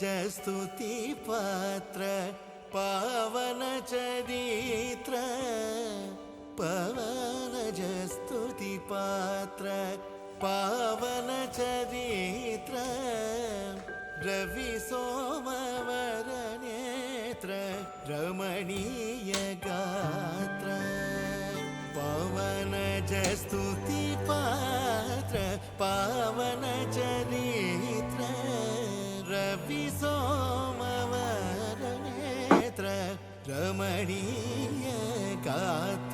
स्तुति पात्र पावन चरित्र पवनज स्तुति पात्र पावन चरित्र रवि सोमवर नेत्र रमणीय गात्र पवनज स्तुति पात्र पावन चरित्र रवि सोमवर नेत्र रमणीय गात्र